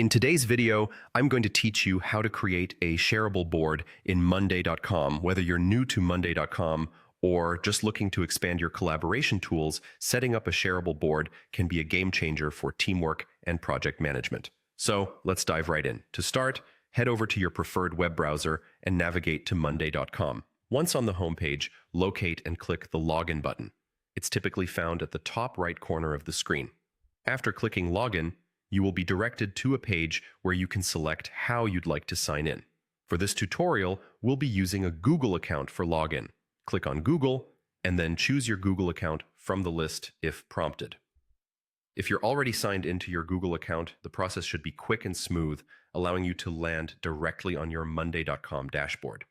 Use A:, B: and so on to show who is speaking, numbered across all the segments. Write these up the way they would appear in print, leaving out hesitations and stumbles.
A: In today's video, I'm going to teach you how to create a shareable board in Monday.com. Whether you're new to Monday.com or just looking to expand your collaboration tools, setting up a shareable board can be a game changer for teamwork and project management. So let's dive right in. To start, head over to your preferred web browser and navigate to Monday.com. Once on the homepage, locate and click the Login button. It's typically found at the top right corner of the screen. After clicking Login, you will be directed to a page where you can select how you'd like to sign in. For this tutorial, we'll be using a Google account for login. Click on Google, and then choose your Google account from the list if prompted. If you're already signed into your Google account, the process should be quick and smooth, allowing you to land directly on your Monday.com dashboard.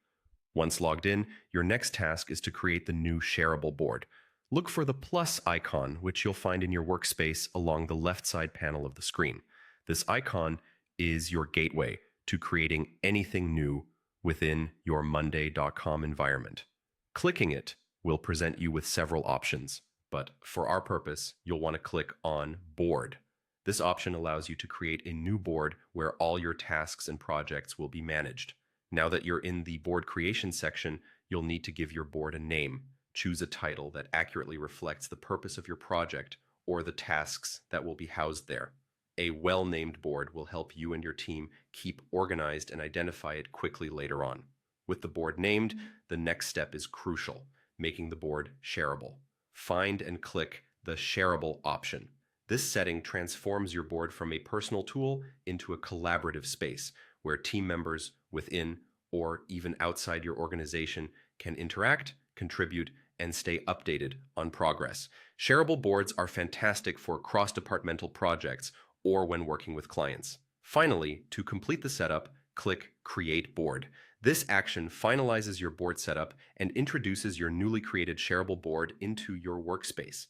A: Once logged in, your next task is to create the new shareable board. Look for the plus icon, which you'll find in your workspace along the left side panel of the screen. This icon is your gateway to creating anything new within your Monday.com environment. Clicking it will present you with several options, but for our purpose, you'll want to click on Board. This option allows you to create a new board where all your tasks and projects will be managed. Now that you're in the board creation section, you'll need to give your board a name. Choose a title that accurately reflects the purpose of your project or the tasks that will be housed there. A well-named board will help you and your team keep organized and identify it quickly later on. With the board named, the next step is crucial, making the board shareable. Find and click the Shareable option. This setting transforms your board from a personal tool into a collaborative space where team members within or even outside your organization can interact, contribute, and stay updated on progress. Shareable boards are fantastic for cross-departmental projects or when working with clients. Finally, to complete the setup, click Create Board. This action finalizes your board setup and introduces your newly created shareable board into your workspace.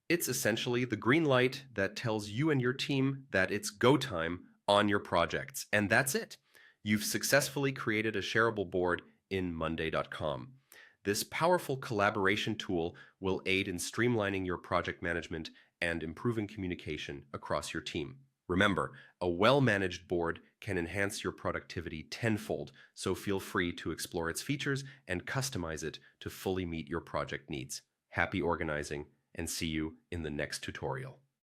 A: It's essentially the green light that tells you and your team that it's go time on your projects. And that's it. You've successfully created a shareable board in Monday.com. This powerful collaboration tool will aid in streamlining your project management and improving communication across your team. Remember, a well-managed board can enhance your productivity tenfold, so feel free to explore its features and customize it to fully meet your project needs. Happy organizing, and see you in the next tutorial.